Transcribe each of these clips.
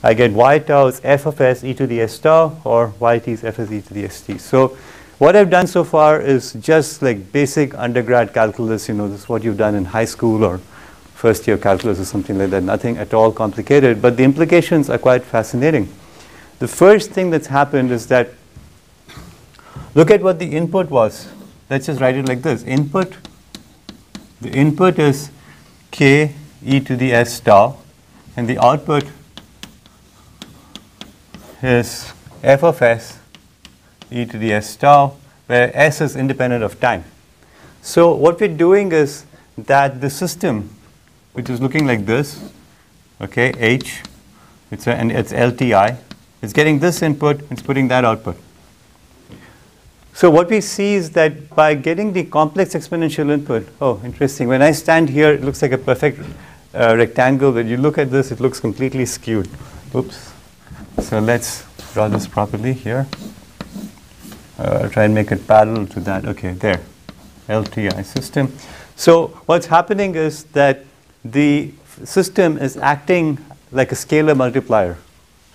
I get y tau is f of s e to the s tau, or y t is f as e to the s t. So what I've done so far is just like basic undergrad calculus. You know, this is what you've done in high school or first year calculus or something like that. Nothing at all complicated, but the implications are quite fascinating. The first thing that's happened is that look at what the input was. Let's just write it like this. Input, the input is k e to the s tau, and the output is f of s e to the s tau, where s is independent of time. So what we're doing is that the system, which is looking like this, okay, h, and it's LTI, it's getting this input, it's putting that output. So what we see is that by getting the complex exponential input, oh, interesting. When I stand here, it looks like a perfect rectangle. When you look at this, it looks completely skewed. Oops. So let's draw this properly here. Try and make it parallel to that. Okay, there. LTI system. So what's happening is that the system is acting like a scalar multiplier.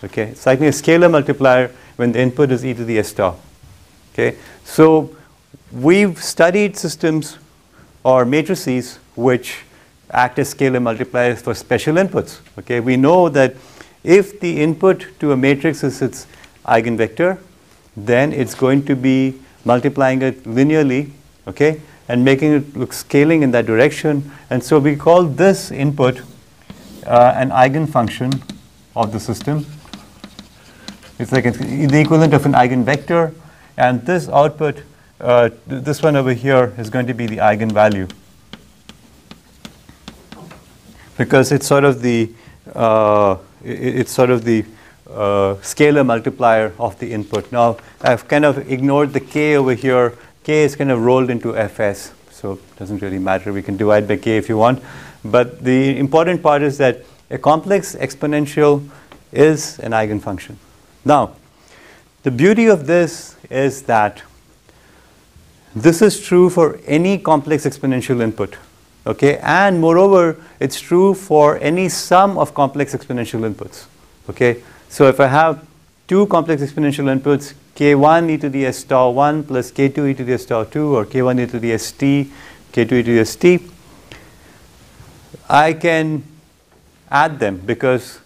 Okay, it's like a scalar multiplier when the input is e to the s tau. Okay, so we've studied systems or matrices which act as scalar multipliers for special inputs. Okay, we know that if the input to a matrix is its eigenvector, then it's going to be multiplying it linearly, okay, and making it look scaling in that direction. And so we call this input an eigenfunction of the system. It's like the equivalent of an eigenvector. And this output, this one over here, is going to be the eigenvalue, because it's sort of the scalar multiplier of the input. Now I've kind of ignored the k over here. K is kind of rolled into fs, so it doesn't really matter. We can divide by k if you want. But the important part is that a complex exponential is an eigenfunction. Now, the beauty of this is that this is true for any complex exponential input, okay? And moreover, it's true for any sum of complex exponential inputs, okay? So if I have two complex exponential inputs, k1 e to the s tau 1 plus k2 e to the s tau 2, or k1 e to the st, k2 e to the st, I can add them because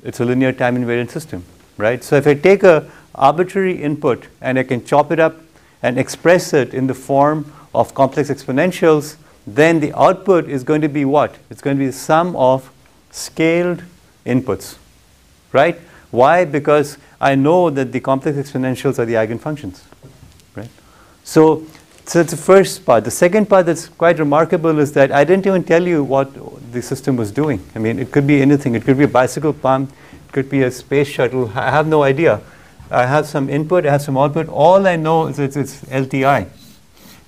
it's a linear time invariant system, right? So if I take a arbitrary input and I can chop it up and express it in the form of complex exponentials, then the output is going to be what? It's going to be the sum of scaled inputs, right? Why? Because I know that the complex exponentials are the eigenfunctions, right? So that's the first part. The second part that's quite remarkable is that I didn't even tell you what the system was doing. I mean, it could be anything. It could be a bicycle pump. It could be a space shuttle. I have no idea. I have some input, I have some output. All I know is it's LTI.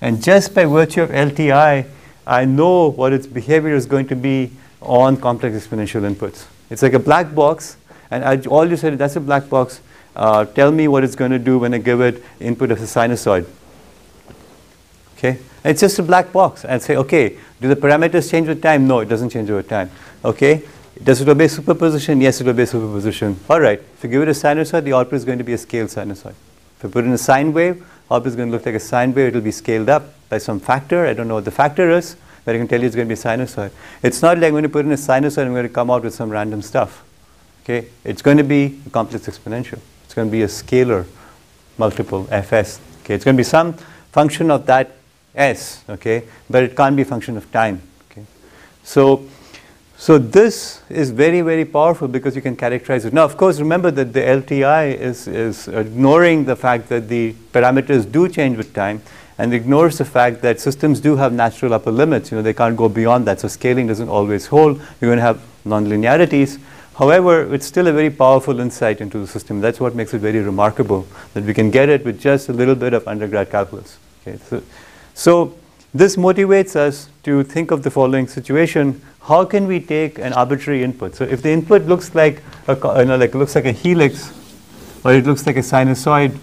And just by virtue of LTI, I know what its behavior is going to be on complex exponential inputs. It's like a black box, and all you said, that's a black box. Tell me what it's going to do when I give it input of a sinusoid. Okay? And it's just a black box. I'd say, okay, do the parameters change with time? No, it doesn't change over time. Okay? Does it obey superposition? Yes, it obeys superposition. All right. If you give it a sinusoid, the output is going to be a scaled sinusoid. If I put in a sine wave, output is going to look like a sine wave. It will be scaled up by some factor. I don't know what the factor is, but I can tell you it's going to be a sinusoid. It's not like when you put in a sinusoid, I'm going to come out with some random stuff. Okay? It's going to be a complex exponential. It's going to be a scalar multiple, fs. Okay? It's going to be some function of that s, okay? But it can't be a function of time. Okay? So this is very, very powerful because you can characterize it. Now, of course, remember that the LTI is ignoring the fact that the parameters do change with time, and ignores the fact that systems do have natural upper limits. You know, they can't go beyond that. So scaling doesn't always hold. You're going to have nonlinearities. However, it's still a very powerful insight into the system. That's what makes it very remarkable, that we can get it with just a little bit of undergrad calculus. Okay, so this motivates us to think of the following situation. How can we take an arbitrary input? So if the input looks like looks like a helix, or it looks like a sinusoid,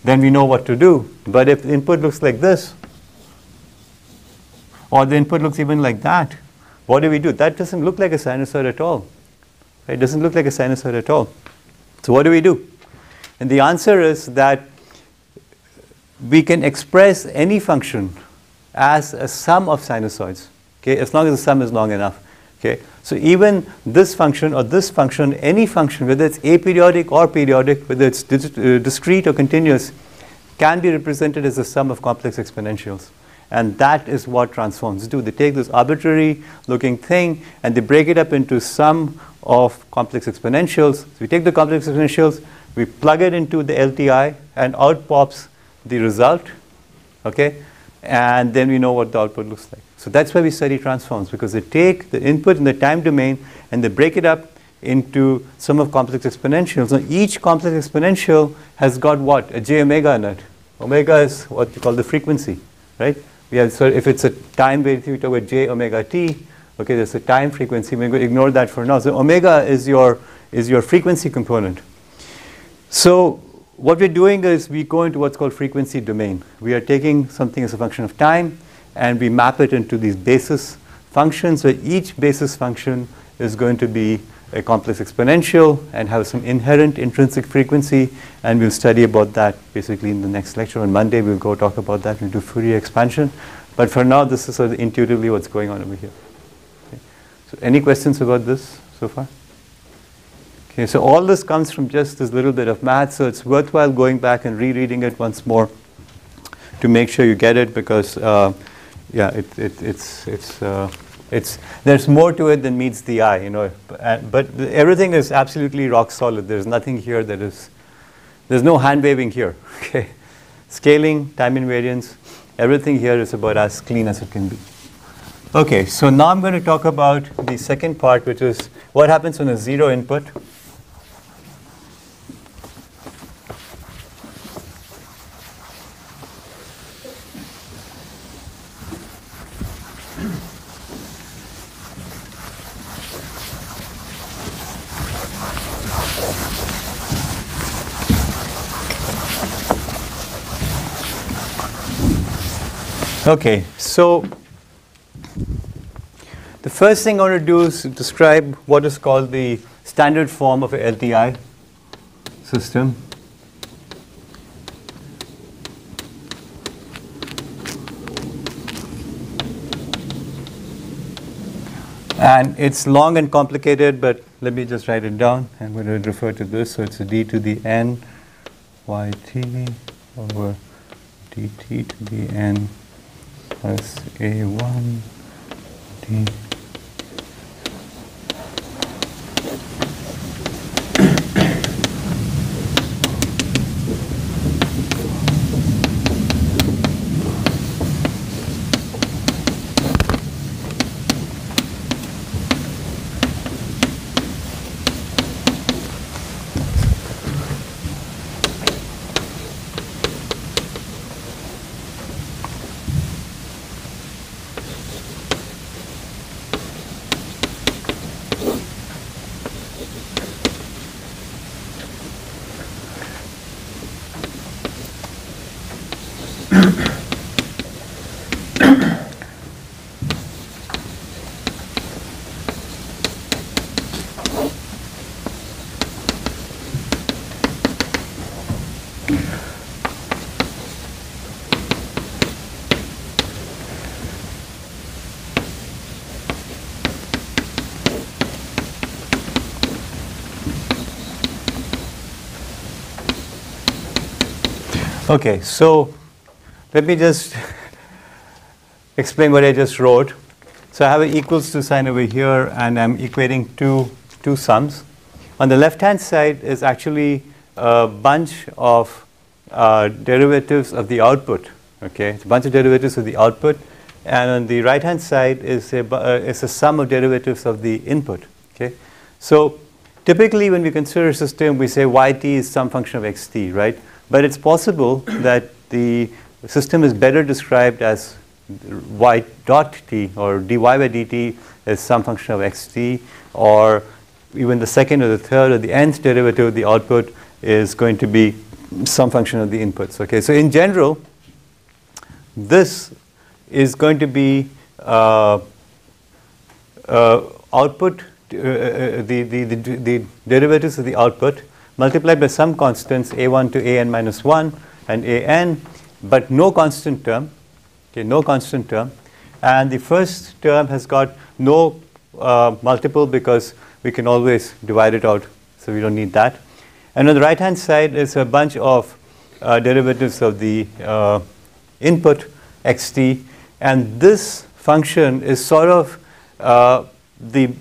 then we know what to do. But if the input looks like this, or the input looks even like that, what do we do? That doesn't look like a sinusoid at all, Right? It doesn't look like a sinusoid at all. So what do we do? And the answer is that we can express any function as a sum of sinusoids, okay, as long as the sum is long enough. Okay? So even this function or this function, any function, whether it's aperiodic or periodic, whether it's discrete or continuous, can be represented as a sum of complex exponentials. And that is what transforms do. They take this arbitrary looking thing and they break it up into sum of complex exponentials. So we take the complex exponentials, we plug it into the LTI, and out pops the result. Okay? And then we know what the output looks like. So that's why we study transforms, because they take the input in the time domain and they break it up into sum of complex exponentials. Now each complex exponential has got what? A j omega in it. Omega is what you call the frequency, right? We have, so if it's a time variable, we talk about j omega t. Okay, there's a time frequency. We're going to ignore that for now. So omega is your frequency component. So what we're doing is we go into what's called frequency domain. We are taking something as a function of time and we map it into these basis functions, where each basis function is going to be a complex exponential and have some inherent intrinsic frequency, and we'll study about that basically in the next lecture. On Monday we'll go talk about that. We'll do Fourier expansion. But for now, this is sort of intuitively what's going on over here. Okay. So any questions about this so far? Okay, so all this comes from just this little bit of math, so it's worthwhile going back and rereading it once more to make sure you get it, because yeah, there's more to it than meets the eye, you know. But everything is absolutely rock solid. There's nothing here there's no hand waving here. Okay, scaling, time invariance, everything here is about as clean as it can be. Okay, so now I'm going to talk about the second part, which is what happens when a zero input. Okay, so the first thing I want to do is describe what is called the standard form of a LTI system. And it's long and complicated, but let me just write it down. I'm going to refer to this. So it's a d to the n yt over dt to the n plus a1 d. Okay, so let me just explain what I just wrote. So I have an equals to sign over here, and I'm equating two sums. On the left-hand side is actually a bunch of derivatives of the output. Okay, it's a bunch of derivatives of the output, and on the right-hand side is a sum of derivatives of the input. Okay, so typically when we consider a system, we say yt is some function of xt, right? But it's possible that the system is better described as y dot t, or dy by dt is some function of xt, or even the second or the third or the nth derivative of the output is going to be some function of the inputs. Okay, so in general, this is going to be output the derivatives of the output multiplied by some constants a1 to an minus 1 and an, but no constant term. Okay, no constant term. And the first term has got no multiple because we can always divide it out, so we don't need that. And on the right hand side is a bunch of derivatives of the input xt, and this function is sort of the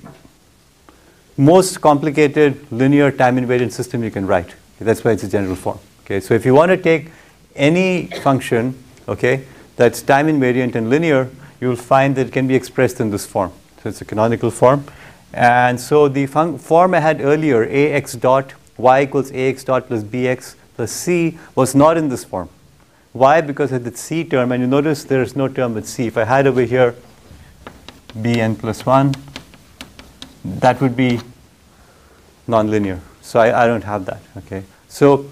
most complicated linear time invariant system you can write. Okay, that's why it's a general form. Okay, so if you want to take any function, okay, that's time invariant and linear, you will find that it can be expressed in this form. So it's a canonical form. And so the form I had earlier, ax dot y equals ax dot plus bx plus c, was not in this form. Why? Because of the c term, and you notice there is no term with c. If I had over here bn plus 1, that would be nonlinear. So I don't have that. Okay. So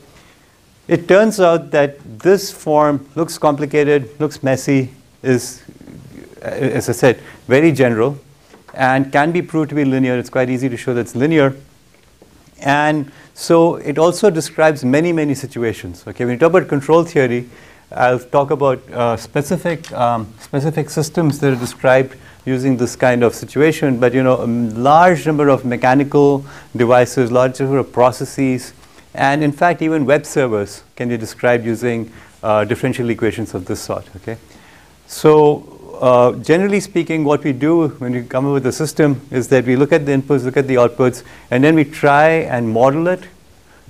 it turns out that this form looks complicated, looks messy, is, as I said, very general, and can be proved to be linear. It's quite easy to show that it's linear. And so it also describes many, many situations. Okay, when you talk about control theory, I'll talk about specific systems that are described using this kind of situation. But a large number of mechanical devices, large number of processes, and in fact even web servers can be described using differential equations of this sort. Okay, so generally speaking, what we do when we come up with a system is that we look at the inputs, look at the outputs, and then we try and model it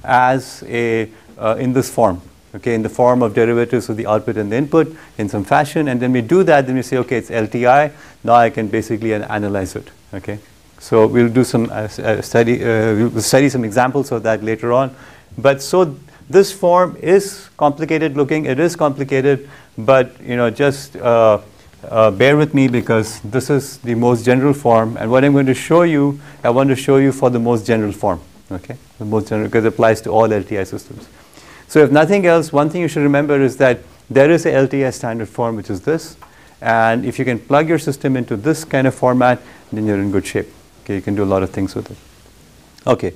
as in this form. Okay, in the form of derivatives of the output and the input in some fashion, and then we do that, then we say, okay, it's LTI. Now I can basically analyze it. Okay, so we'll do some we'll study some examples of that later on. But so this form is complicated looking. It is complicated, but just bear with me because this is the most general form, and what I'm going to show you, I want to show you for the most general form. Okay, the most general, because it applies to all LTI systems. So if nothing else, one thing you should remember is that there is a LTI standard form, which is this, and if you can plug your system into this kind of format, then you're in good shape. Okay, you can do a lot of things with it. Okay,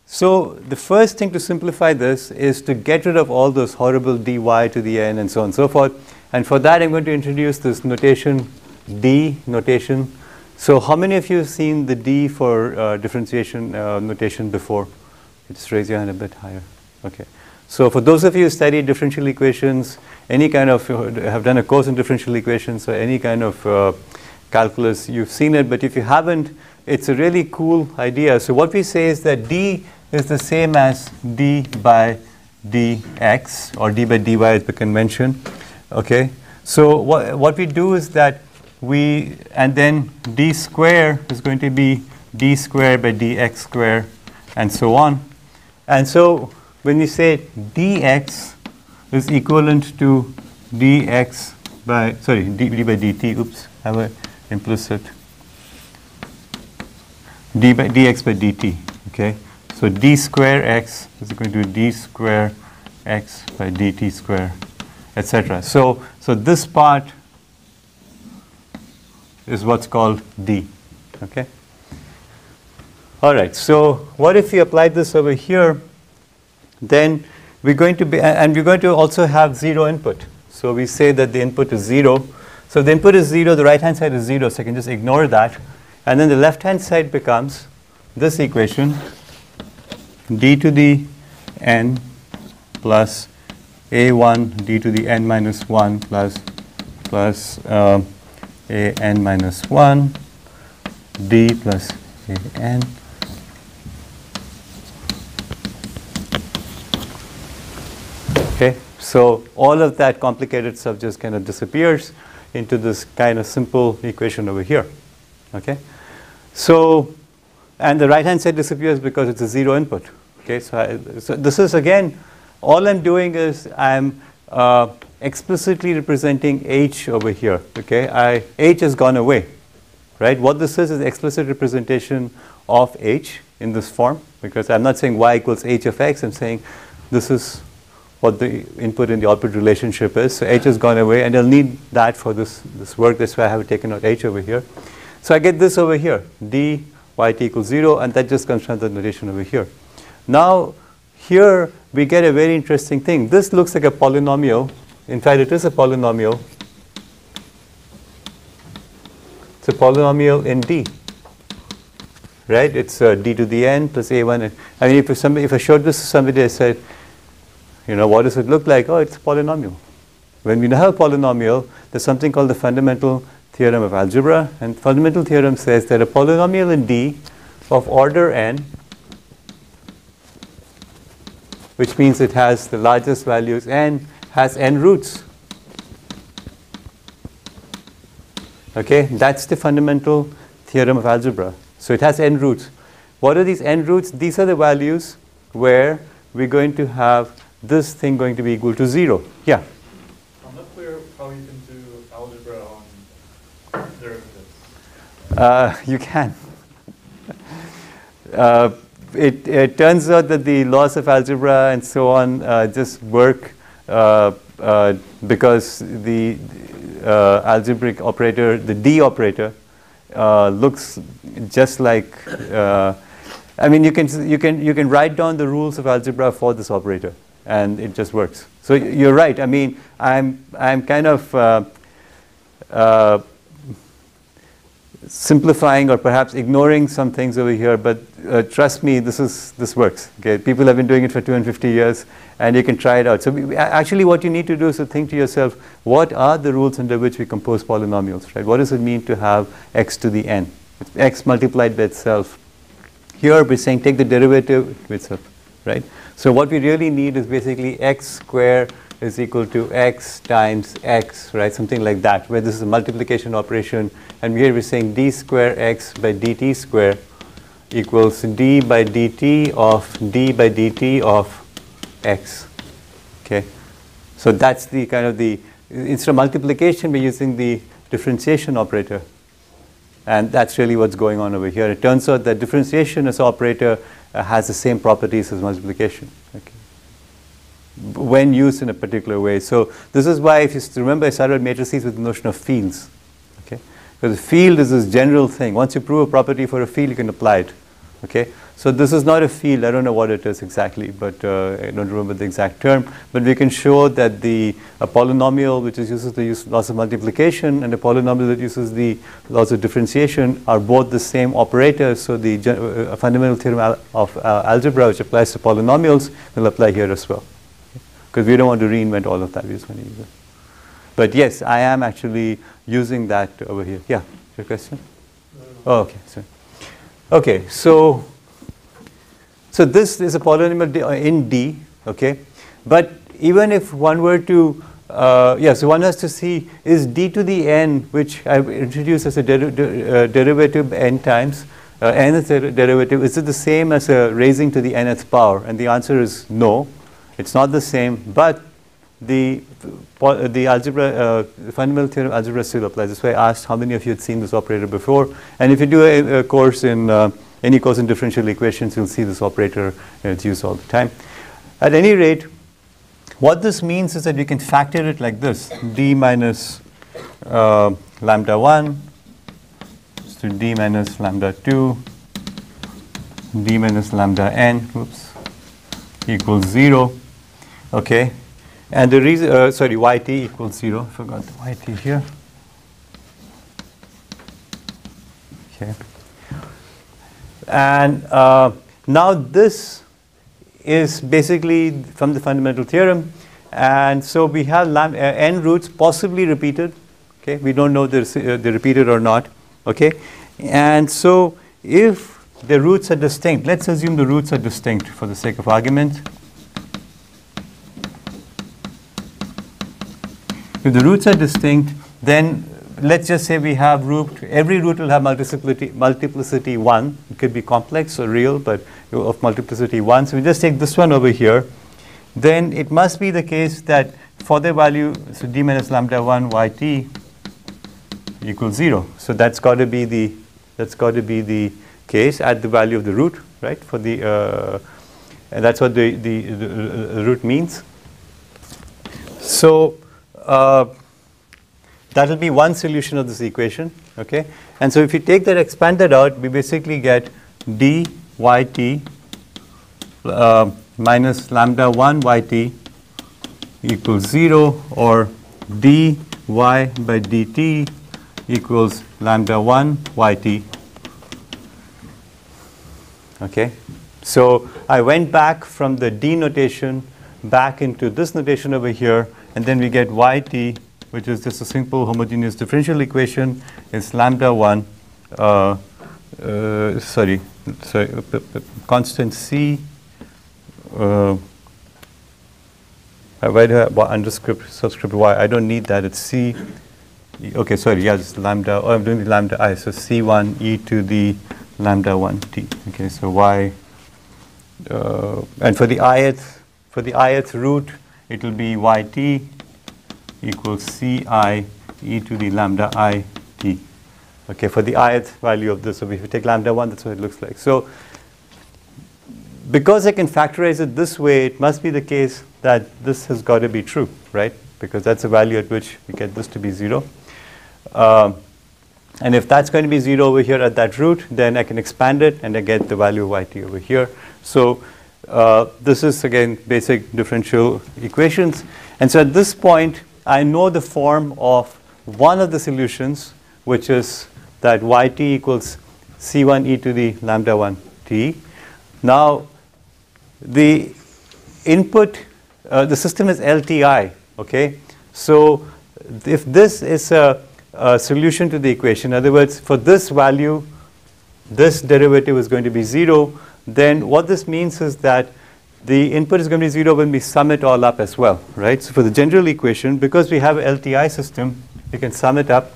so the first thing to simplify this is to get rid of all those horrible dy to the n and so on and so forth. And for that, I'm going to introduce this notation, d notation. So how many of you have seen the d for differentiation notation before? Just raise your hand a bit higher. Okay. So for those of you who study differential equations, any kind of, have done a course in differential equations or any kind of calculus, you've seen it. But if you haven't, it's a really cool idea. So what we say is that d is the same as d by dx, or d by dy is the convention. Okay, so what we do is that and then d square is going to be d square by dx square, and so on. And so when we say dx is equivalent to dx by, d by dt, oops, I have an implicit, dx by dt, okay? So d square x is going to be d square x by dt square, etc. So this part is what's called d. Okay. All right. So what if we apply this over here? Then we're going to be, and we're going to also have zero input. So we say that the input is 0. So if the input is 0, the right hand side is 0. So I can just ignore that, and then the left hand side becomes this equation: d to the n plus a1 d to the n minus 1 plus a n minus 1 d plus a n. Okay, so all of that complicated stuff just kind of disappears into this kind of simple equation over here. Okay, so and the right hand side disappears because it's a zero input. Okay, so this is again, all I'm doing is I'm explicitly representing h over here. Okay, h has gone away, right? What this is explicit representation of h in this form, because I'm not saying y equals h of x. I'm saying this is what the input and the output relationship is. So h has gone away, and I'll need that for this work. That's why I have taken out h over here. So I get this over here, d yt equals 0, and that just comes from the notation over here. Now, here we get a very interesting thing. This looks like a polynomial. In fact, it is a polynomial. It's a polynomial in d, right? It's d to the n plus a1. I mean, if I showed this to somebody, I said, you know, what does it look like? Oh, it's a polynomial. When we have a polynomial, there's something called the fundamental theorem of algebra, and fundamental theorem says that a polynomial in D of order n, which means it has the largest values n, has n roots. Okay, that's the fundamental theorem of algebra. So it has n roots. What are these n roots? These are the values where we're going to have this thing going to be equal to 0. Yeah? I'm not clear how you can do algebra on derivatives. You can. It turns out that the laws of algebra and so on just work because the algebraic operator, the D operator, looks just like. I mean, you can write down the rules of algebra for this operator, and it just works. So you're right. I mean, I'm kind of simplifying or perhaps ignoring some things over here, but trust me, this works. Okay, people have been doing it for 250 years, and you can try it out. So actually, what you need to do is to think to yourself, what are the rules under which we compose polynomials? Right? What does it mean to have x to the n? It's x multiplied by itself. Here we're saying take the derivative itself, right? So what we really need is basically x squared is equal to x times x, right? Something like that, where this is a multiplication operation, and here we're saying d square x by dt square equals d by dt of x. Okay, so that's the kind of the, instead of multiplication, we're using the differentiation operator, and that's really what's going on over here. It turns out that differentiation as operator has the same properties as multiplication. Okay, when used in a particular way. So this is why, if you remember, I started matrices with the notion of fields. Okay, because a field is this general thing. Once you prove a property for a field, you can apply it. Okay, so this is not a field. I don't know what it is exactly, but I don't remember the exact term. But we can show that a polynomial which uses the laws of multiplication and a polynomial that uses the laws of differentiation are both the same operators. So the fundamental theorem of algebra, which applies to polynomials, will apply here as well. Because we don't want to reinvent all of that. We just want to use it. But yes, I am actually using that over here. Yeah, your question? Oh, okay. Sorry. Okay, so this is a polynomial in D, okay? But even if one were to, so one has to see, is d to the n, which I've introduced as a derivative n times, n is a derivative, is it the same as a raising to the nth power? And the answer is no, it's not the same, but the algebra, fundamental theorem of algebra still applies. That's why I asked how many of you had seen this operator before. And if you do a course in, any course in differential equations, you'll see this operator, it's used all the time. At any rate, what this means is that we can factor it like this, d minus lambda 1 to d minus lambda 2, d minus lambda n, equals 0, okay? And the reason, yt equals 0, I forgot the yt here. Okay. And now this is basically from the fundamental theorem. And so we have n roots possibly repeated. Okay, we don't know if they're repeated or not. Okay, and so if the roots are distinct, let's assume the roots are distinct for the sake of argument. If the roots are distinct, then let's just say we have every root will have multiplicity 1. It could be complex or real, but of multiplicity 1. So we just take this one over here. Then it must be the case that for the value, so d minus lambda 1 yt equals 0. So that's got to be the case at the value of the root, right? For the and that's what the root means. So that will be one solution of this equation. Okay? And so if you take that, expand that out, we basically get dy minus lambda 1 yt equals 0, or dy by dt equals lambda 1 yt. Okay? So I went back from the d notation back into this notation over here, and then we get yt, which is just a simple homogeneous differential equation. It's lambda 1, constant c. Why do I have underscript subscript y? I don't need that. It's c. Okay, sorry. Yeah, just lambda. Oh, I'm doing the lambda I. So c1 e to the lambda 1 t. Okay, so y. And for the ith root, it will be yt equals ci e to the lambda I t. Okay, for the ith value of this. So if you take lambda 1, that's what it looks like. So because I can factorize it this way, it must be the case that this has got to be true, right? Because that's the value at which we get this to be 0. And if that's going to be 0 over here at that root, then I can expand it and I get the value of yt over here. So this is, again, basic differential equations. And so at this point, I know the form of one of the solutions, which is that yt equals c1 e to the lambda 1 t. Now, the input, the system is LTI, okay? So if this is a solution to the equation, in other words, for this value, this derivative is going to be 0, then what this means is that the input is going to be 0 when we sum it all up as well, right? So for the general equation, because we have an LTI system, we can sum it up.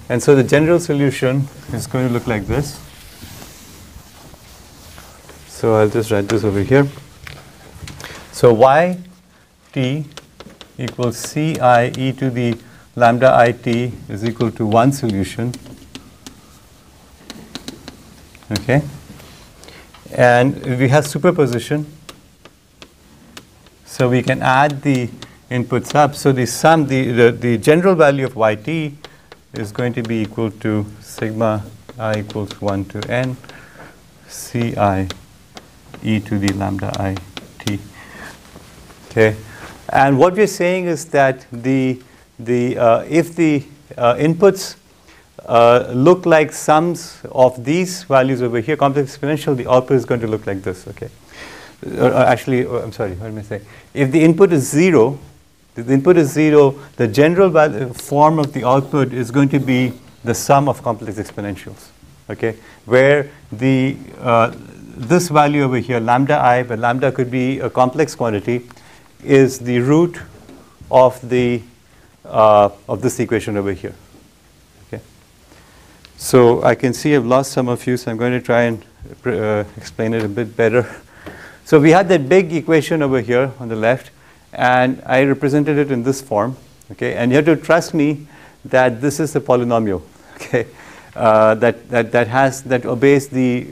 And so the general solution is going to look like this. So I'll just write this over here. So yt equals ci e to the lambda it is equal to one solution. Okay? And we have superposition. So we can add the inputs up. So the sum, the general value of yt is going to be equal to sigma I equals 1 to n ci e to the lambda I t. Okay, and what we're saying is that if the inputs look like sums of these values over here, complex exponential, the output is going to look like this. Okay, actually, I'm sorry, what am I saying? If the input is 0, the general form of the output is going to be the sum of complex exponentials. Okay, where the this value over here, lambda I, but lambda could be a complex quantity, is the root of the of this equation over here. Okay, so I can see I've lost some of you, so I'm going to try and explain it a bit better. So we had that big equation over here on the left, and I represented it in this form. Okay, and you have to trust me that this is a polynomial. Okay. That obeys the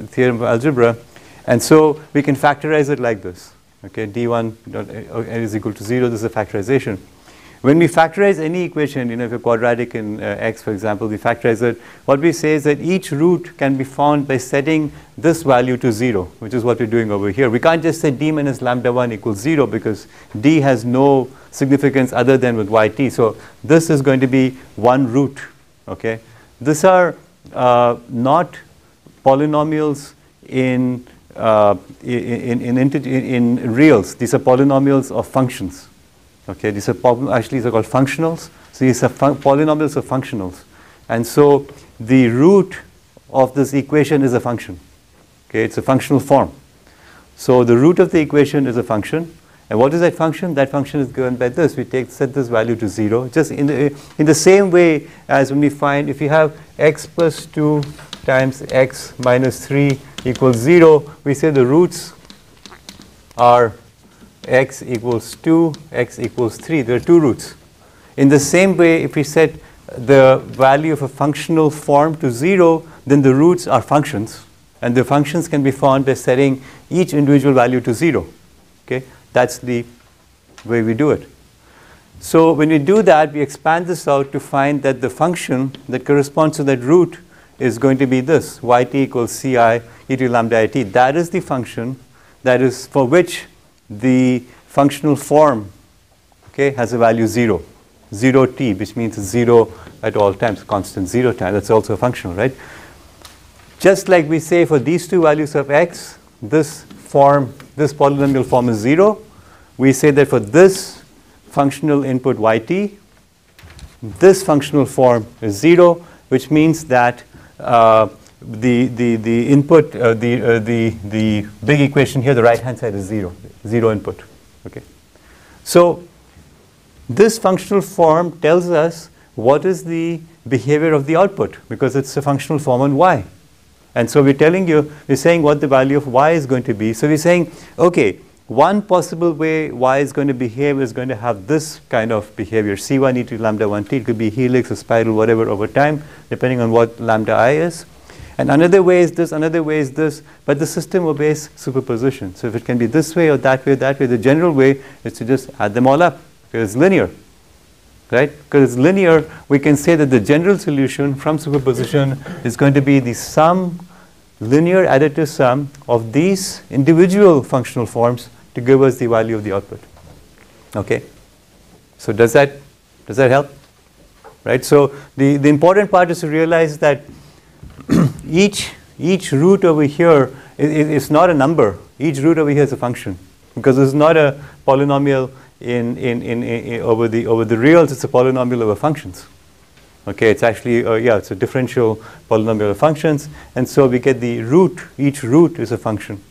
theorem of algebra, and so we can factorize it like this. Okay, d1 dot n is equal to 0. This is a factorization. When we factorize any equation, if a quadratic in x, for example, we factorize it. What we say is that each root can be found by setting this value to 0, which is what we're doing over here. We can't just say d minus lambda 1 equals 0 because d has no significance other than with yt. So this is going to be one root. Okay. These are not polynomials in reals. These are polynomials of functions. Okay, these are actually these are called functionals. So these are polynomials of functionals, and so the root of this equation is a function. Okay, it's a functional form. So the root of the equation is a function. And what is that function? That function is given by this. We set this value to 0. Just in the same way as when we find if you have x plus 2 times x minus 3 equals 0, we say the roots are x equals 2, x equals 3. There are two roots. In the same way, if we set the value of a functional form to 0, then the roots are functions. And the functions can be found by setting each individual value to 0. Okay? That's the way we do it. So when we do that, we expand this out to find that the function that corresponds to that root is going to be this, yt equals ci e to lambda it. That is the function that is for which the functional form, okay, has a value 0. 0t, which means 0 at all times, constant 0 time. That's also functional, right? Just like we say for these two values of x, this polynomial form is 0. We say that for this functional input yt, this functional form is 0, which means that the input, the big equation here, the right hand side is 0 input. Okay, so this functional form tells us what is the behavior of the output, because it's a functional form on y. And so we're saying what the value of y is going to be. So we're saying, okay, one possible way y is going to behave is going to have this kind of behavior, c1 e to lambda 1t. It could be helix or spiral, whatever, over time, depending on what lambda I is. And another way is this, another way is this, but the system obeys superposition. So if it can be this way or that way or that way, the general way is to just add them all up, because it's linear. Right? Because it's linear, we can say that the general solution from superposition is going to be the sum, linear additive sum of these individual functional forms to give us the value of the output. Okay? So does that help? Right? So the important part is to realize that each root over here is not a number. Each root over here is a function, because it's not a polynomial over the reals. It's a polynomial over functions. Okay, it's actually it's a differential polynomial of functions, and so we get the root. Each root is a function,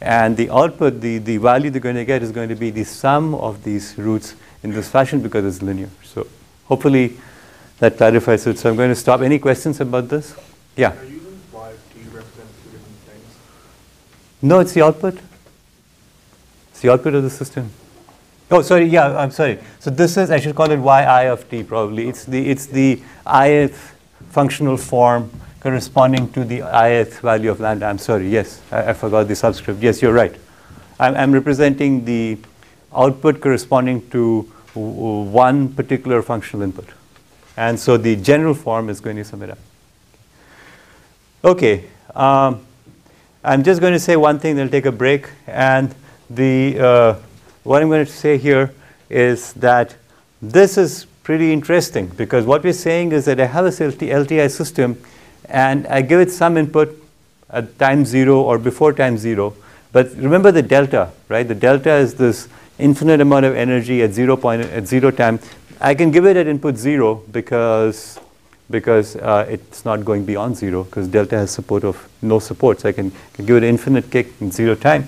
and the output, the value they're going to get, is going to be the sum of these roots in this fashion, because it's linear. So hopefully that clarifies it. So I'm going to stop. Any questions about this? Yeah. Are using y of t represent two different things? No, it's the output. It's the output of the system. Oh, sorry. Yeah, I'm sorry. So this is, I should call it yi of t probably. It's the ith functional form corresponding to the ith value of lambda. I'm sorry. Yes, I forgot the subscript. Yes, you're right. I'm representing the output corresponding to one particular functional input, and so the general form is going to sum it up. Okay. I'm just going to say one thing. Then I'll take a break, and what I'm going to say here is that this is pretty interesting, because what we're saying is that I have a LTI system and I give it some input at time 0 or before time 0. But remember the delta, right? The delta is this infinite amount of energy at 0 time. I can give it at input 0 because it's not going beyond 0, because delta has support of no support. So I can give it an infinite kick in 0 time.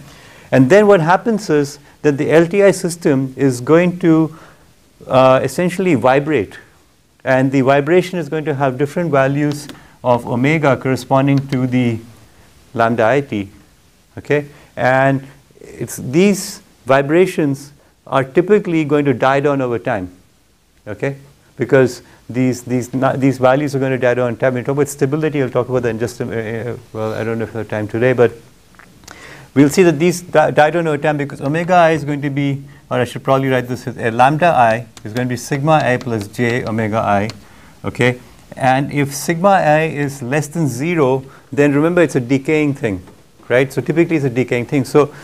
And then what happens is that the LTI system is going to essentially vibrate. And the vibration is going to have different values of omega corresponding to the lambda it. Okay? And these vibrations are typically going to die down over time. Okay? Because these values are going to die down over time. We talk about stability. I'll talk about that in just well, I don't know if I have time today, but we'll see that these die down over time, because omega I is going to be, or I should probably write this as lambda I is going to be sigma I plus j omega I. Okay? And if sigma I is less than 0, then remember it's a decaying thing. Right? So typically it's a decaying thing. So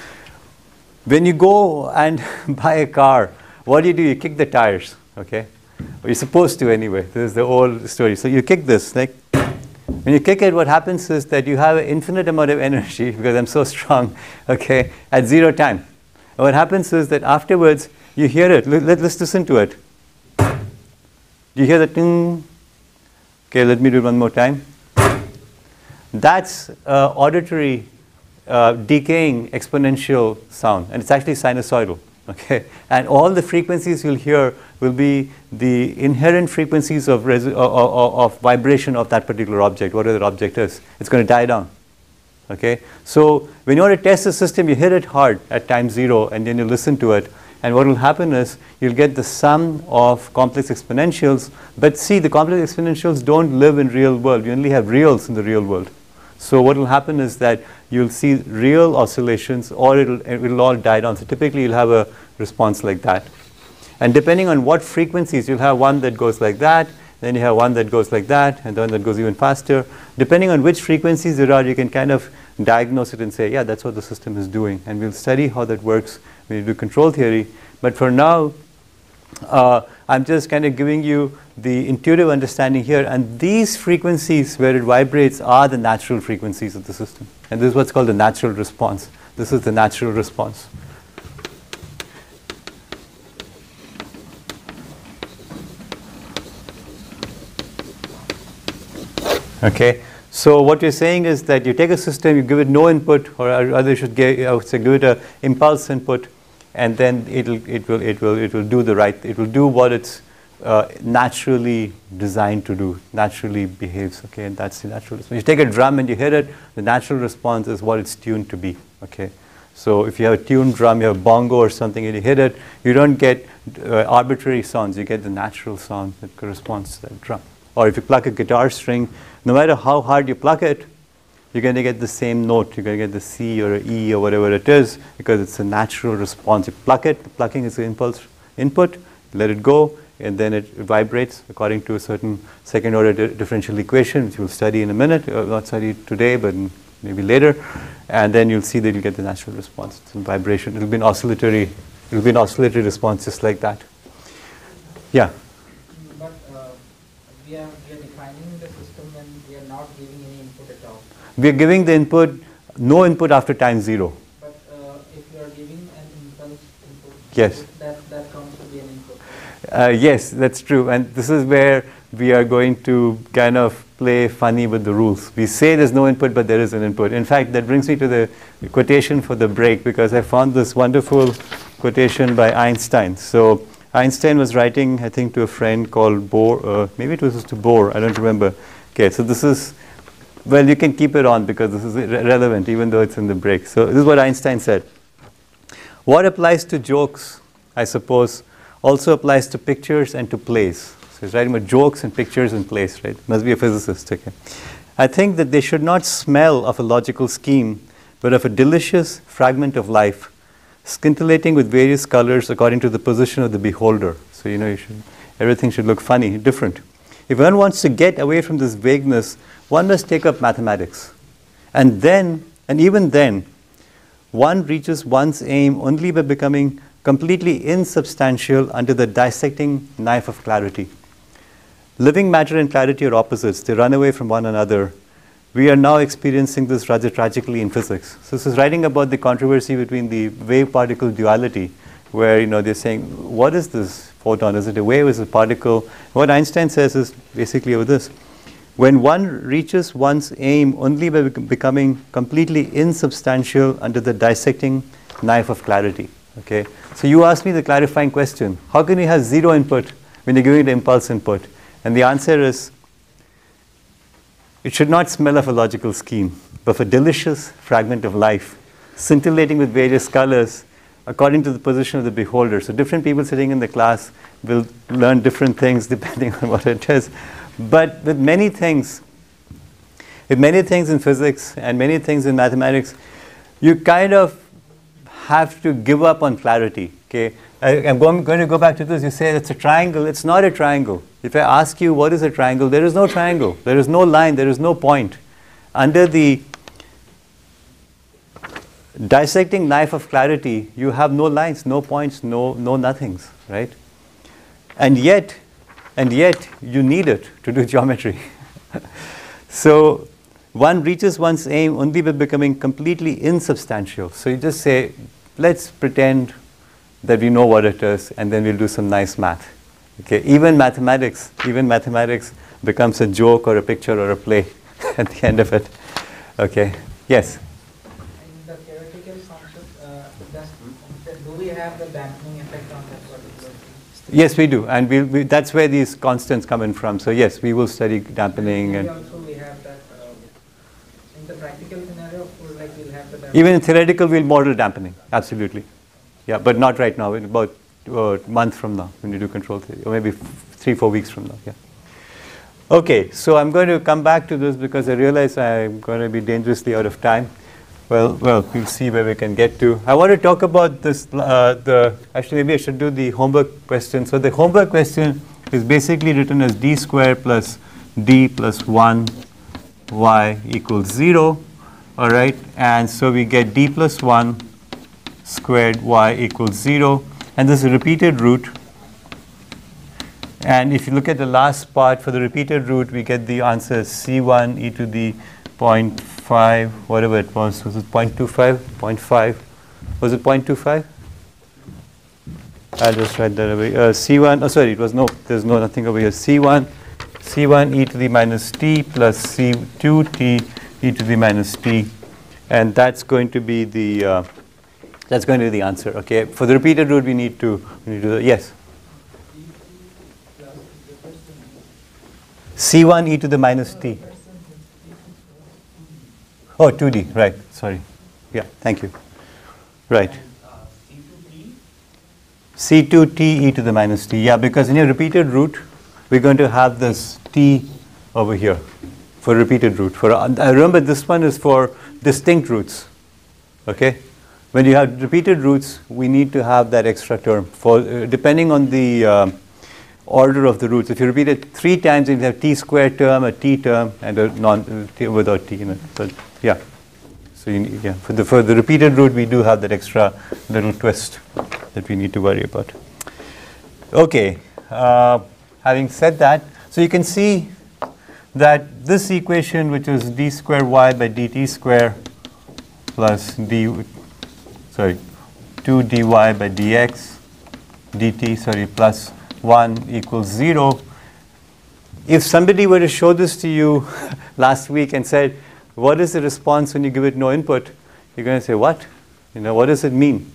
when you go and buy a car, what do? You kick the tires. Okay? Or you're supposed to anyway. This is the old story. So you kick this. Like, when you kick it, what happens is that you have an infinite amount of energy, because I'm so strong, okay, at 0 time. And what happens is that afterwards, you hear it. Let's listen to it. Do you hear the ting? Okay, let me do it one more time. That's auditory decaying exponential sound, and it's actually sinusoidal. Okay, and all the frequencies you'll hear will be the inherent frequencies of vibration of that particular object, whatever that object is. It's going to die down. Okay, so when you want to test the system, you hit it hard at time 0, and then you listen to it. And what will happen is you'll get the sum of complex exponentials. But see, the complex exponentials don't live in real world. You only have reals in the real world. So what will happen is that you'll see real oscillations, or it'll all die down. So typically you'll have a response like that. And depending on what frequencies, you'll have one that goes like that, then you have one that goes like that, and then that goes even faster. Depending on which frequencies there are, you can kind of diagnose it and say, yeah, that's what the system is doing. And we'll study how that works when you do control theory. But for now, I'm just kind of giving you the intuitive understanding here. And these frequencies where it vibrates are the natural frequencies of the system. And this is what's called the natural response. This is the natural response. Okay, so what you're saying is that you take a system, you give it no input, or rather you should give it an impulse input, and then it will do what it's naturally designed to do, naturally behaves. Okay, and that's the natural response. You take a drum and you hit it, the natural response is what it's tuned to be. Okay, so if you have a tuned drum, you have a bongo or something, and you hit it, you don't get arbitrary sounds. You get the natural sound that corresponds to that drum. Or if you pluck a guitar string, no matter how hard you pluck it, you're going to get the same note. You're going to get the C or an E or whatever it is, because it's a natural response. You pluck it, the plucking is the impulse input, let it go, and then it vibrates according to a certain second order differential equation, which we'll study in a minute. Not study today, but maybe later. And then you'll see that you get the natural response. It's a vibration. It'll be an oscillatory response just like that. Yeah? But we are defining the system when we are not giving any input at all. We are giving the input, no input after time 0. But if you are giving an impulse input, yes, that counts to be an input. Yes, that's true. And this is where we are going to kind of play funny with the rules. We say there's no input, but there is an input. In fact, that brings me to the quotation for the break, because I found this wonderful quotation by Einstein. So Einstein was writing, I think, to a friend called Bohr. Maybe it was to Bohr, I don't remember. Okay, so this is, well, you can keep it on because this is relevant, even though it's in the break. So this is what Einstein said. What applies to jokes, I suppose, also applies to pictures and to plays. So he's writing about jokes and pictures and plays, right? Must be a physicist, okay. I think that they should not smell of a logical scheme, but of a delicious fragment of life, scintillating with various colors according to the position of the beholder. So, you know, everything should look funny, different. If one wants to get away from this vagueness, one must take up mathematics. And even then, one reaches one's aim only by becoming completely insubstantial under the dissecting knife of clarity. Living matter and clarity are opposites. They run away from one another. We are now experiencing this rather tragically in physics. So this is writing about the controversy between the wave-particle duality, where, you know, they're saying, what is this photon? Is it a wave? Is it a particle? What Einstein says is basically over this. When one reaches one's aim only by becoming completely insubstantial under the dissecting knife of clarity. Okay? So you asked me the clarifying question. How can you have 0 input when you're giving the impulse input? And the answer is, it should not smell of a logical scheme, but of a delicious fragment of life, scintillating with various colors according to the position of the beholder. So different people sitting in the class will learn different things depending on what it is. But with many things in physics and many things in mathematics, you kind of have to give up on clarity. Okay, I'm going to go back to this. You say it's a triangle. It's not a triangle. If I ask you what is a triangle, there is no triangle. There is no line. There is no point. Under the dissecting knife of clarity, you have no lines, no points, no nothings, right? And yet you need it to do geometry. So one reaches one's aim only by becoming completely insubstantial. So you just say, let's pretend that we know what it is, and then we'll do some nice math. Okay, even mathematics becomes a joke or a picture or a play at the end of it. Okay, yes? In the theoretical concept, do we have the dampening effect on that particular thing? Yes, we do, and that's where these constants come in from. So yes, we will study dampening. And also we have that, in the practical scenario, of course, like we'll have the dampening. Even in theoretical, we'll model dampening, absolutely. Yeah, but not right now, in about a month from now, when you do control theory, or maybe 3-4 weeks from now, yeah. Okay, so I'm going to come back to this because I realize I'm going to be dangerously out of time. Well, we'll see where we can get to. I want to talk about this, actually maybe I should do the homework question. So the homework question is basically written as d squared plus d plus 1 y equals 0. All right, and so we get d plus 1 squared y equals 0. And this is a repeated root. And if you look at the last part for the repeated root, we get the answer c1 e to the 0.5, whatever it was. Was it 0.25? 0.5. Was it 0.25? I'll just write that away. C1, oh sorry, it was no, there's no nothing over here. C1 e to the minus t plus C2 t e to the minus t. And that's going to be the answer. Okay. For the repeated root, we need to yes. C1 e to the minus t. Oh, 2d, right, sorry. Yeah, thank you. Right. C2t e to the minus t. Yeah, because in your repeated root, we're going to have this t over here for repeated root. I remember this one is for distinct roots. Okay? When you have repeated roots, we need to have that extra term for depending on the order of the roots. If you repeat it 3 times, you have t squared term, a t term, and a t without t in it. So yeah. So you need, yeah, for the repeated root, we do have that extra little twist that we need to worry about. Okay. Having said that, so you can see that this equation, which is d square y by dt square plus 2 dy by dx dt, plus 1 equals 0. If somebody were to show this to you last week and said, what is the response when you give it no input? You're going to say, what? What does it mean?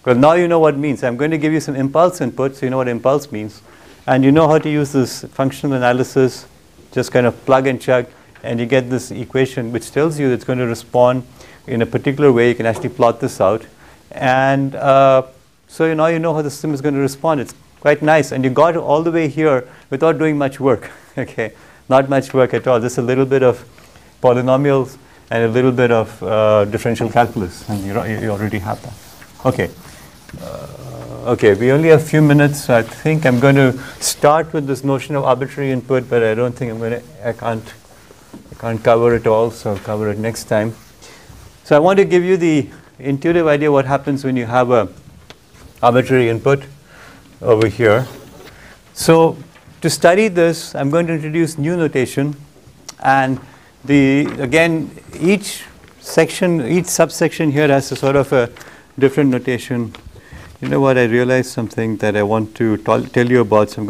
Well, now you know what it means. I'm going to give you some impulse input, so you know what impulse means. And you know how to use this functional analysis, just kind of plug and chug, and you get this equation which tells you it's going to respond in a particular way. You can actually plot this out. And so now you know how the system is going to respond. It's quite nice, and you got all the way here without doing much work. Okay, not much work at all. Just a little bit of polynomials and a little bit of differential calculus, and you already have that. Okay. Okay, we only have a few minutes, so I think I'm going to start with this notion of arbitrary input, but I don't think I can't cover it all, so I'll cover it next time. So I want to give you the intuitive idea what happens when you have a arbitrary input over here. So to study this, I'm going to introduce new notation, and again each subsection here has a sort of a different notation. You know what? I realized something that I want to tell you about. So I'm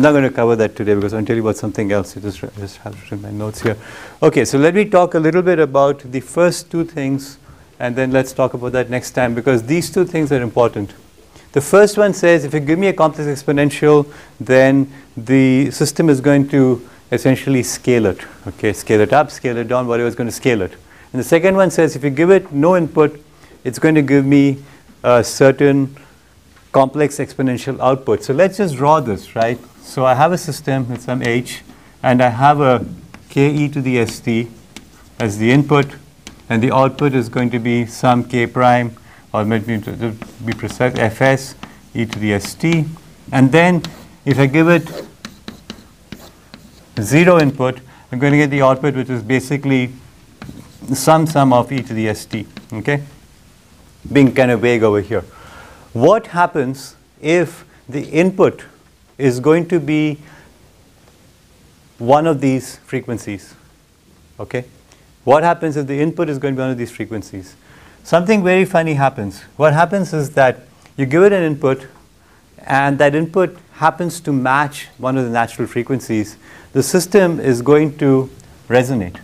not going to cover that today because I'm going to tell you about something else. You just have it in my notes here. Okay, so let me talk a little bit about the first 2 things, and then let's talk about that next time, because these 2 things are important. The first one says if you give me a complex exponential, then the system is going to essentially scale it. Okay, scale it up, scale it down, whatever is going to scale it. And the second one says if you give it no input, it's going to give me a certain complex exponential output. So let's just draw this, right? So I have a system with some h, and I have a k e to the st as the input, and the output is going to be some k prime, or maybe to be precise, fs e to the st. And then if I give it 0 input, I'm going to get the output, which is basically sum of e to the st. Okay? Being kind of vague over here. What happens if the input is going to be one of these frequencies? Okay? What happens if the input is going to be one of these frequencies? Something very funny happens. What happens is that you give it an input, and that input happens to match one of the natural frequencies. The system is going to resonate.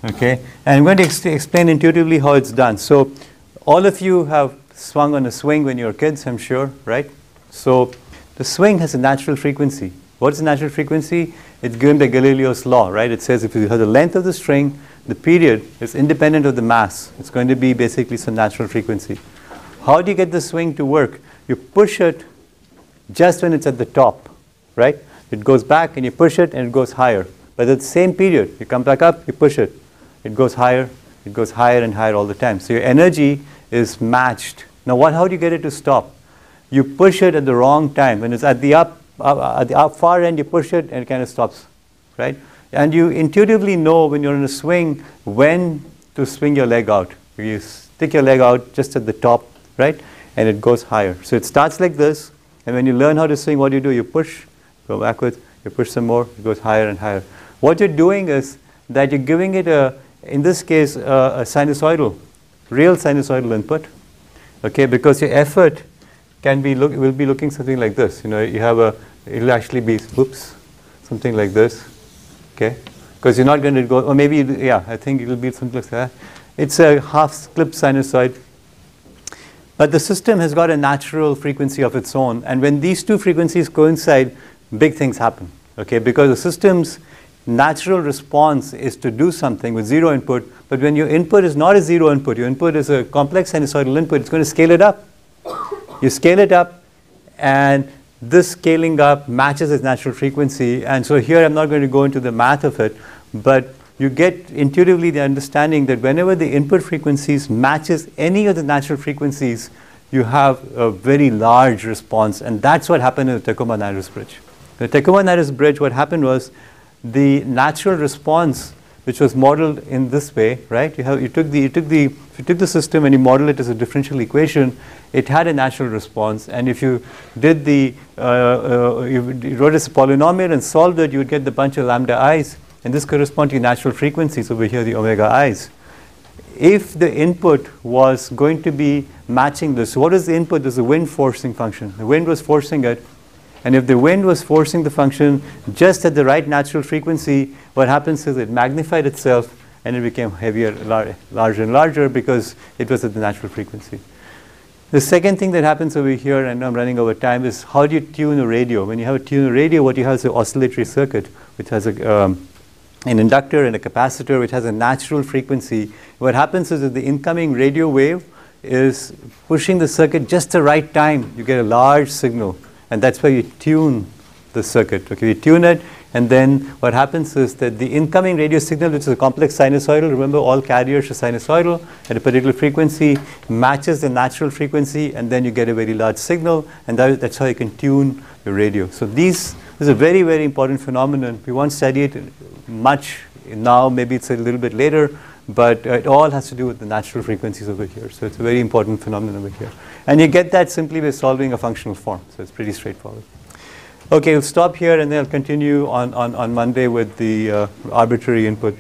Okay, and I'm going to explain intuitively how it's done. So all of you have swung on a swing when you were kids, I'm sure, right? So the swing has a natural frequency. What is the natural frequency? It's given by Galileo's law, right? It says if you have the length of the string, the period is independent of the mass. It's going to be basically some natural frequency. How do you get the swing to work? You push it just when it's at the top, right? It goes back and you push it and it goes higher. But at the same period, you come back up, you push it. It goes higher and higher all the time. So your energy is matched. Now how do you get it to stop? You push it at the wrong time. When it's at the far end, you push it and it kind of stops, right? And you intuitively know when you're in a swing when to swing your leg out. You stick your leg out just at the top, right? And it goes higher. So it starts like this, and when you learn how to swing, what do? You push, go backwards, you push some more, it goes higher and higher. What you're doing is that you're giving it in this case, a sinusoidal, real sinusoidal input, okay? Because your effort will be looking something like this. You know, it'll actually be, something like this, okay? Because you're not going to go, or maybe, I think it'll be something like that. It's a half-clipped sinusoid. But the system has got a natural frequency of its own. And when these two frequencies coincide, big things happen, okay? Because the system's natural response is to do something with zero input. But when your input is not a zero input, your input is a complex sinusoidal input, it's going to scale it up. You scale it up, and this scaling up matches its natural frequency. And so here I'm not going to go into the math of it, but you get intuitively the understanding that whenever the input frequencies matches any of the natural frequencies, you have a very large response. And that's what happened in the Tacoma-Narrows bridge. The Tacoma-Narrows bridge, what happened was the natural response, which was modeled in this way, right? You took the system and you model it as a differential equation. It had a natural response, and if you did you wrote it as a polynomial and solved it, you would get the bunch of lambda i's, and this corresponds to your natural frequencies over here, the omega i's. If the input was going to be matching this, so what is the input? There's a wind forcing function. The wind was forcing it. And if the wind was forcing the function just at the right natural frequency, what happens is it magnified itself and it became heavier, larger and larger because it was at the natural frequency. The second thing that happens over here, and I'm running over time, is how do you tune a radio? When you have a tune radio, what you have is an oscillatory circuit, which has an inductor and a capacitor, which has a natural frequency. What happens is that the incoming radio wave is pushing the circuit just the right time. You get a large signal. And that's why you tune the circuit. Okay, you tune it, and then what happens is that the incoming radio signal, which is a complex sinusoidal, remember all carriers are sinusoidal at a particular frequency, matches the natural frequency, and then you get a very large signal, and that's how you can tune your radio. So this is a very, very important phenomenon. We won't study it much now, maybe it's a little bit later, but it all has to do with the natural frequencies over here. So it's a very important phenomenon over here. And you get that simply by solving a functional form. So it's pretty straightforward. Okay, we'll stop here and then I'll continue on Monday with the arbitrary input.